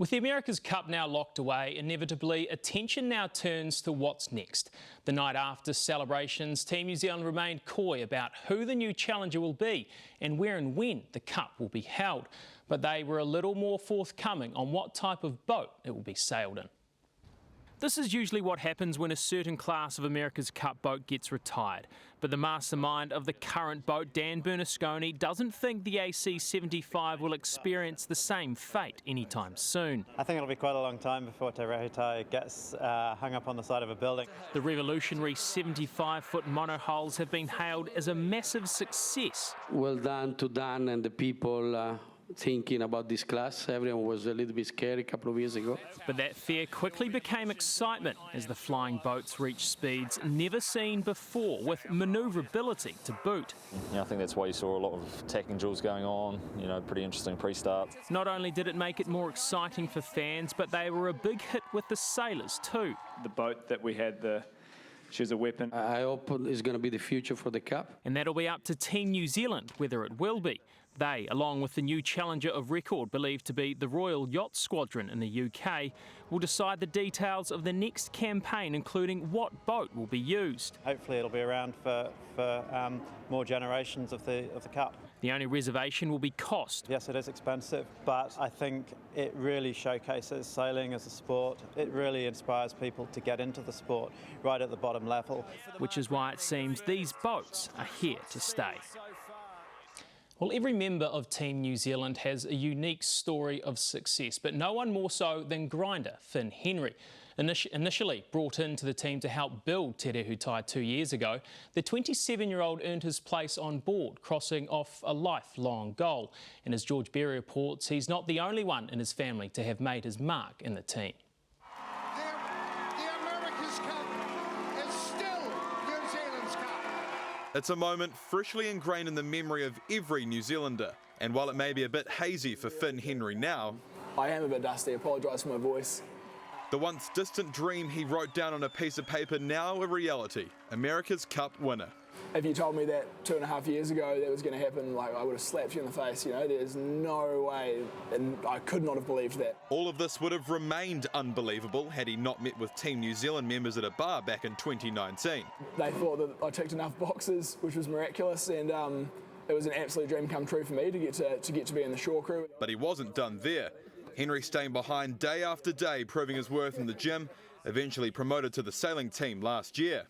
With the America's Cup now locked away, inevitably attention now turns to what's next. The night after celebrations, Team New Zealand remained coy about who the new challenger will be and where and when the Cup will be held. But they were a little more forthcoming on what type of boat it will be sailed in. This is usually what happens when a certain class of America's Cup boat gets retired. But the mastermind of the current boat, Dan Bernasconi, doesn't think the AC-75 will experience the same fate anytime soon. I think it'll be quite a long time before Te Rahitai gets hung up on the side of a building. The revolutionary 75-foot monohulls have been hailed as a massive success. Well done to Dan and the people thinking about this class. Everyone was a little bit scared a couple of years ago. But that fear quickly became excitement as the flying boats reached speeds never seen before, with manoeuvrability to boot. I think that's why you saw a lot of tacking drills going on, pretty interesting pre-start. Not only did it make it more exciting for fans, but they were a big hit with the sailors too. The boat that we had, she was a weapon. I hope it's going to be the future for the Cup. And that'll be up to Team New Zealand whether it will be. They, along with the new challenger of record believed to be the Royal Yacht Squadron in the UK, will decide the details of the next campaign, including what boat will be used. Hopefully it'll be around for more generations of the Cup. The only reservation will be cost. Yes, it is expensive, but I think it really showcases sailing as a sport. It really inspires people to get into the sport right at the bottom level. Which is why it seems these boats are here to stay. Well, every member of Team New Zealand has a unique story of success, but no one more so than grinder Finn Henry. Initially brought into the team to help build Te Rahitai 2 years ago, the 27-year-old earned his place on board, crossing off a lifelong goal. And as George Berry reports, he's not the only one in his family to have made his mark in the team. It's a moment freshly ingrained in the memory of every New Zealander. And while it may be a bit hazy for Finn Henry now, I am a bit dusty, I apologise for my voice. The once distant dream he wrote down on a piece of paper, now a reality. America's Cup winner. If you told me that 2.5 years ago that was going to happen, I would have slapped you in the face, there's no way, and I could not have believed that. All of this would have remained unbelievable had he not met with Team New Zealand members at a bar back in 2019. They thought that I ticked enough boxes, which was miraculous, and it was an absolute dream come true for me to get to be in the shore crew. But he wasn't done there. Henry staying behind day after day, proving his worth in the gym, eventually promoted to the sailing team last year.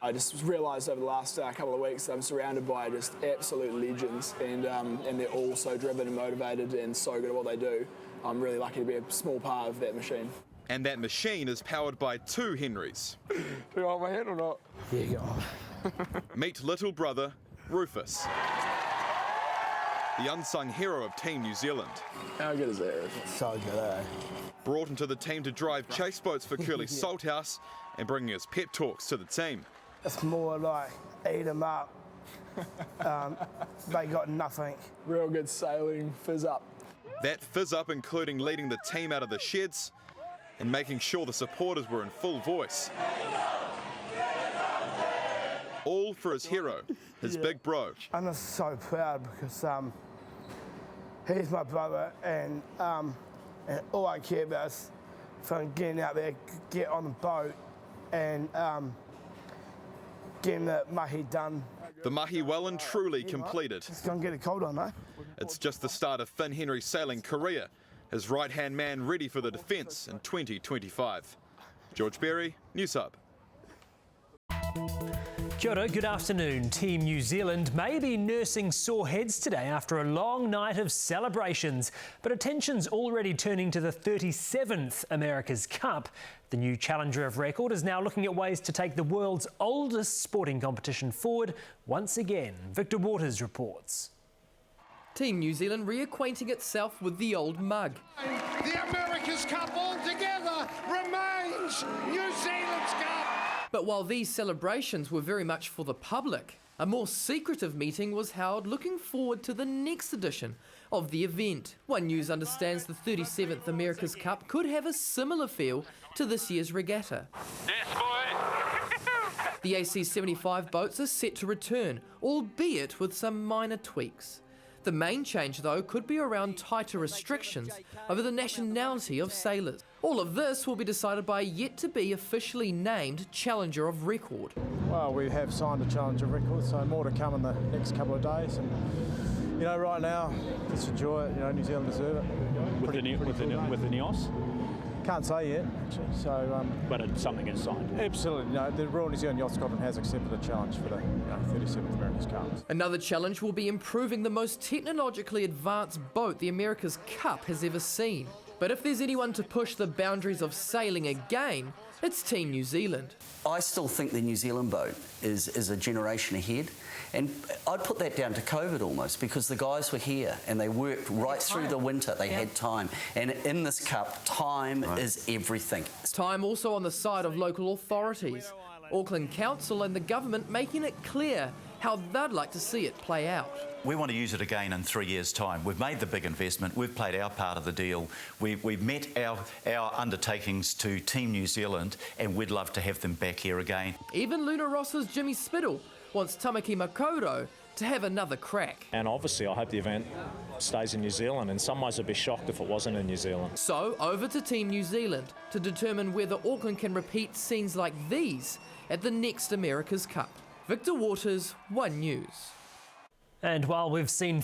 I just realised over the last couple of weeks that I'm surrounded by just absolute legends, and they're all so driven and motivated and so good at what they do. I'm really lucky to be a small part of that machine. And that machine is powered by 2 Henrys. Do you want my hand or not? Here you go. Meet little brother, Rufus, the unsung hero of Team New Zealand. How good is that? So good, eh? Brought into the team to drive chase boats for Curly Salthouse and bringing his pep talks to the team. It's more like eat them up. They got nothing. Real good sailing, fizz up. That fizz up including leading the team out of the sheds and making sure the supporters were in full voice. All for his hero, his big bro. I'm just so proud because he's my brother, and all I care about is from getting out there, get on the boat and getting the mahi done. The mahi well and truly completed. It's going to get a cold on, mate. It's just the start of Finn Henry's sailing career, his right-hand man ready for the defence in 2025. George Berry, News Hub. Kia ora, good afternoon. Team New Zealand may be nursing sore heads today after a long night of celebrations, but attention's already turning to the 37th America's Cup. The new challenger of record is now looking at ways to take the world's oldest sporting competition forward once again. Victor Waters reports. Team New Zealand reacquainting itself with the old mug. The America's Cup altogether remains New Zealand's Cup. But while these celebrations were very much for the public, a more secretive meeting was held looking forward to the next edition of the event. One News understands the 37th America's Cup could have a similar feel to this year's regatta. Yes, boy. The AC-75 boats are set to return, albeit with some minor tweaks. The main change, though, could be around tighter restrictions over the nationality of sailors. All of this will be decided by a yet-to-be officially named Challenger of Record. Well, we have signed a Challenger of Record, so more to come in the next couple of days. And, you know, right now, just enjoy it. You know, New Zealand deserve it. With the NEOS? Can't say yet, actually. So, but it's something is signed. Absolutely. No, the Royal New Zealand Yacht Squadron has accepted a challenge for the 37th America's Cup. Another challenge will be improving the most technologically advanced boat the America's Cup has ever seen. But if there's anyone to push the boundaries of sailing again, it's Team New Zealand. I still think the New Zealand boat is a generation ahead. And I'd put that down to COVID almost, because the guys were here and they worked right through the winter. They had time. And in this cup, time is everything. Time also on the side of local authorities. Auckland Council and the government making it clear how they'd like to see it play out. We want to use it again in 3 years' time. We've made the big investment. We've played our part of the deal. We've met our undertakings to Team New Zealand, and we'd love to have them back here again. Even Luna Ross's Jimmy Spittle wants Tamaki Makaurau to have another crack. And obviously I hope the event stays in New Zealand. In some ways I'd be shocked if it wasn't in New Zealand. So over to Team New Zealand to determine whether Auckland can repeat scenes like these at the next America's Cup. Victor Waters, One News. And while we've seen